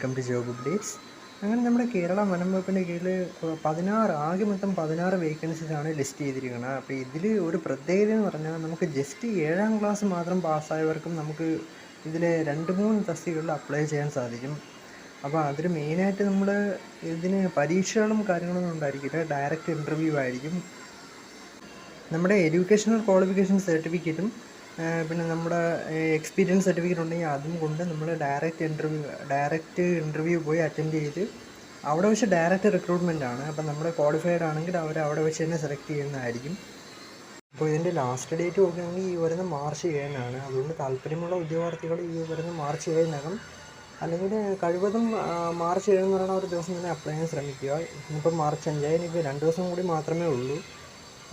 Welcome to job updates. അങ്ങനെ നമ്മുടെ കേരള വനം വകുപ്പിൻ്റെ കീഴിൽ ആകെ മൊത്തം 16 വേക്കൻസീസാണ് ലിസ്റ്റ് ചെയ്തിരിക്കുന്നത്. അപ്പോൾ ഇതിൽ ഒരു പ്രത്യേകത എന്ന് പറഞ്ഞാൽ നമുക്ക് ജസ്റ്റ് 7ാം ക്ലാസ് മാത്രം പാസ്സായവർക്കും നമുക്ക് ഇതിൽ 2-3 തസ്തികകളിൽ അപ്ലൈ ചെയ്യാൻ സാധിക്കും. അപ്പോൾ അതിൽ മെയിനായിട്ട് നമ്മൾ ഇതിന് പരീക്ഷകളും കാര്യങ്ങളൊന്നും ഉണ്ടായിരിക്കില്ല, ഡയറക്റ്റ് ഇൻ്റർവ്യൂ ആയിരിക്കും. നമ്മുടെ എഡ്യൂക്കേഷണൽ ക്വാളിഫിക്കേഷൻ സർട്ടിഫിക്കറ്റും പിന്നെ നമ്മുടെ എക്സ്പീരിയൻസ് സർട്ടിഫിക്കറ്റ് ഉണ്ടെങ്കിൽ അതും കൊണ്ട് നമ്മൾ ഡയറക്റ്റ് ഇൻ്റർവ്യൂ പോയി അറ്റൻഡ് ചെയ്ത് അവിടെ വെച്ച് ഡയറക്റ്റ് റിക്രൂട്ട്മെൻ്റ് ആണ്. അപ്പം നമ്മൾ ക്വാളിഫൈഡ് ആണെങ്കിൽ അവർ അവിടെ വെച്ച് തന്നെ സെലക്ട് ചെയ്യുന്നതായിരിക്കും. അപ്പോൾ ഇതിൻ്റെ ലാസ്റ്റ് ഡേറ്റ് നോക്കുകയാണെങ്കിൽ ഈ വരുന്ന മാർച്ച് 7-നാണ്. അതുകൊണ്ട് താല്പര്യമുള്ള ഉദ്യോഗാർത്ഥികൾ ഈ വരുന്ന മാർച്ച് 7-നകം അല്ലെങ്കിൽ കഴിവതും മാർച്ച് 7 എന്ന് പറയുന്ന ഒരു ദിവസം തന്നെ അപ്ലൈ ചെയ്യാൻ ശ്രമിക്കുക. ഇന്നിപ്പോൾ മാർച്ച് 5 ഇനിയിപ്പോൾ 2 ദിവസം കൂടി മാത്രമേ ഉള്ളൂ.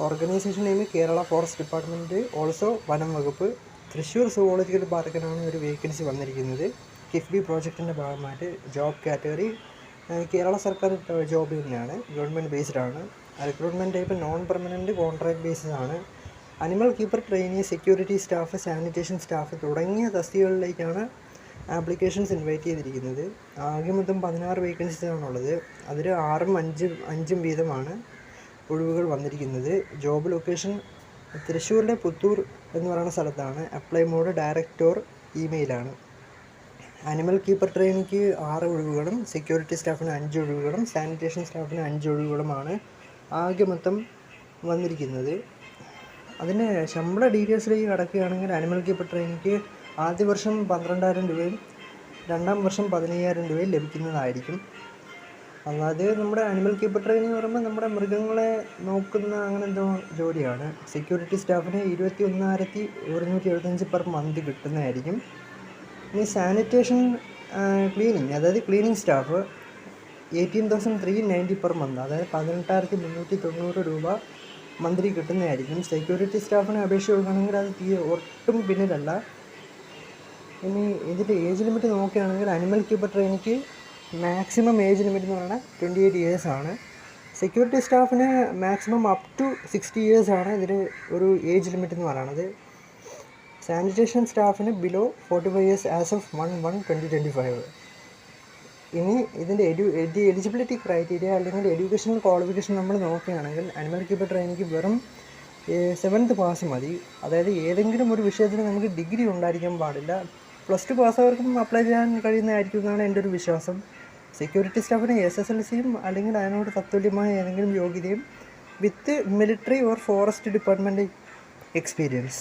Organisation name Kerala forest department, also വനം വകുപ്പ്. തൃശ്ശൂർ സുവോളജിക്കൽ പാർക്കിനാണ് ഒരു വേക്കൻസി വന്നിരിക്കുന്നത്. കിഫ്ബി പ്രോജക്റ്റിൻ്റെ ഭാഗമായിട്ട് ജോബ് കാറ്റഗറി കേരള സർക്കാർ ജോബ് തന്നെയാണ്, ഗവൺമെൻറ് ബേസ്ഡ് ആണ്. Recruitment type non permanent contract basis ആണ്. Animal keeper trainee, security staff, sanitation staff തുടങ്ങിയ തസ്തികകളിലേക്കാണ് ആപ്ലിക്കേഷൻസ് ഇൻവൈറ്റ് ചെയ്തിരിക്കുന്നത്. ആകെ മൊത്തം 16 വേക്കൻസീസാണുള്ളത്. അതിൽ 6ഉം 5ഉം വീതമാണ് ഒഴിവുകൾ വന്നിരിക്കുന്നത്. ജോബ് ലൊക്കേഷൻ തൃശ്ശൂരിലെ പുത്തൂർ എന്ന് പറയുന്ന സ്ഥലത്താണ്. അപ്ലൈ മോഡ് ഡയറക്റ്റ് ഓർ ഇമെയിലാണ്. അനിമൽ കീപ്പർ ട്രെയിനിക്ക് 6 ഒഴിവുകളും സെക്യൂരിറ്റി സ്റ്റാഫിന് 5 ഒഴിവുകളും സാനിറ്റേഷൻ സ്റ്റാഫിന് 5 ഒഴിവുകളുമാണ് ആകെ മൊത്തം വന്നിരിക്കുന്നത്. അതിൻ്റെ ശമ്പള ഡീറ്റെയിൽസിലേക്ക് കടക്കുകയാണെങ്കിൽ അനിമൽ കീപ്പർ ട്രെയിനിക്ക് ആദ്യ വർഷം 12,000 രൂപയും 2ാം വർഷം 15,000 രൂപയും ലഭിക്കുന്നതായിരിക്കും. അതായത് നമ്മുടെ അനിമൽ കീപ്പർ ട്രെയിനിങ് എന്ന് പറയുമ്പോൾ നമ്മുടെ മൃഗങ്ങളെ നോക്കുന്ന അങ്ങനെ എന്തോ ജോലിയാണ്. സെക്യൂരിറ്റി സ്റ്റാഫിന് 21,175 പെർ മന്ത് കിട്ടുന്നതായിരിക്കും. ഇനി സാനിറ്റേഷൻ ക്ലീനിങ്, അതായത് ക്ലീനിങ് സ്റ്റാഫ് 18,390 പെർ മന്ത്, അതായത് 18,390 രൂപ മന്ത്ലി കിട്ടുന്നതായിരിക്കും. സെക്യൂരിറ്റി സ്റ്റാഫിന് അപേക്ഷ കൊടുക്കുകയാണെങ്കിൽ അത് ഒട്ടും പിന്നിലല്ല. ഇനി ഇതിൻ്റെ ഏജ് ലിമിറ്റ് നോക്കുകയാണെങ്കിൽ അനിമൽ കീപ്പർ ട്രെയിനിക്ക് മാക്സിമം ഏജ് ലിമിറ്റ് എന്ന് പറയുന്നത് 28 ഇയേഴ്സ് ആണ്. സെക്യൂരിറ്റി സ്റ്റാഫിന് മാക്സിമം അപ് ടു 60 ഇയേഴ്സ് ആണ് ഇതിൽ ഒരു ഏജ് ലിമിറ്റ് എന്ന് പറയുന്നത്. സാനിറ്റേഷൻ സ്റ്റാഫിന് ബിലോ 45 ഇയേഴ്സ് ആസ് ഓഫ് 1/1/2025. ഇനി ഇതിൻ്റെ എലിജിബിലിറ്റി ക്രൈറ്റീരിയ അല്ലെങ്കിൽ എഡ്യൂക്കേഷണൽ ക്വാളിഫിക്കേഷൻ നമ്മൾ നോക്കുകയാണെങ്കിൽ അനിമൽ കീപ്പർ ട്രെയിനിക്ക് വെറും 7th പാസ് മതി. അതായത് ഏതെങ്കിലും ഒരു വിഷയത്തിന് നമുക്ക് ഡിഗ്രി ഉണ്ടായിരിക്കാൻ പാടില്ല. +2 പാസ്സായവർക്കും അപ്ലൈ ചെയ്യാൻ കഴിയുന്നതായിരിക്കും എന്നാണ് എൻ്റെ ഒരു വിശ്വാസം. സെക്യൂരിറ്റി സ്റ്റാഫിന് SSLCയും അല്ലെങ്കിൽ അതിനോട് തത്തുല്യമായ ഏതെങ്കിലും യോഗ്യതയും with military or forest department experience.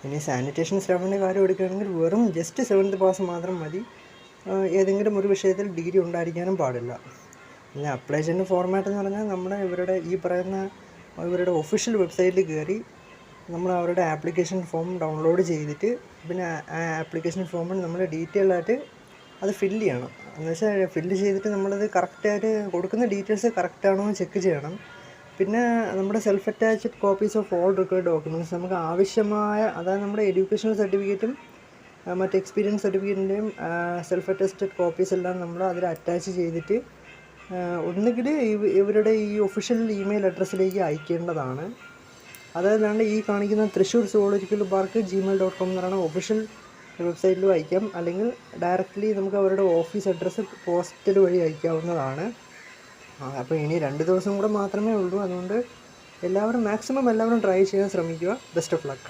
ഇനി സാനിറ്റേഷൻ സ്റ്റാഫിൻ്റെ കാര്യം എടുക്കുകയാണെങ്കിൽ വെറും ജസ്റ്റ് 7th പാസ് മാത്രം മതി. ഏതെങ്കിലും ഒരു വിഷയത്തിൽ ഡിഗ്രി ഉണ്ടായിരിക്കാനും പാടില്ല. പിന്നെ അപ്ലൈ ചെയ്യുന്ന ഫോർമാറ്റ് എന്ന് പറഞ്ഞാൽ നമ്മുടെ ഇവരുടെ ഒഫീഷ്യൽ വെബ്സൈറ്റിൽ കയറി നമ്മൾ അവരുടെ ആപ്ലിക്കേഷൻ ഫോം ഡൗൺലോഡ് ചെയ്തിട്ട് പിന്നെ ആ ആപ്ലിക്കേഷൻ ഫോമിൽ നമ്മൾ ഡീറ്റെയിൽ ആയിട്ട് അത് ഫില്ല് ചെയ്യണം. എന്ന് വെച്ചാൽ ഫില്ല് ചെയ്തിട്ട് നമ്മളത് കറക്റ്റായിട്ട് കൊടുക്കുന്ന ഡീറ്റെയിൽസ് കറക്റ്റാണോ എന്ന് ചെക്ക് ചെയ്യണം. പിന്നെ നമ്മുടെ self attached copies of all required documents നമുക്ക് ആവശ്യമായ, അതായത് നമ്മുടെ എഡ്യൂക്കേഷണൽ സർട്ടിഫിക്കറ്റും മറ്റ് എക്സ്പീരിയൻസ് സർട്ടിഫിക്കറ്റിൻ്റെയും സെൽഫ് അറ്റസ്റ്റഡ് കോപ്പീസ് എല്ലാം നമ്മൾ അതിൽ അറ്റാച്ച് ചെയ്തിട്ട് ഒന്നുകിൽ ഇവരുടെ ഈ ഒഫീഷ്യൽ ഇമെയിൽ അഡ്രസ്സിലേക്ക് അയക്കേണ്ടതാണ്. അതല്ലാണ്ട് ഈ കാണിക്കുന്ന തൃശ്ശൂർ സുവോളജിക്കൽ പാർക്ക് gmail.com എന്ന് പറയുന്ന ഒഫീഷ്യൽ വെബ്സൈറ്റിലും അയക്കാം, അല്ലെങ്കിൽ ഡയറക്റ്റ്ലി നമുക്ക് അവരുടെ ഓഫീസ് അഡ്രസ്സ് പോസ്റ്റൽ വഴി അയക്കാവുന്നതാണ്. അപ്പോൾ ഇനി 2 ദിവസം കൂടെ മാത്രമേ ഉള്ളൂ. അതുകൊണ്ട് മാക്സിമം എല്ലാവരും ട്രൈ ചെയ്യാൻ ശ്രമിക്കുക. Best of luck.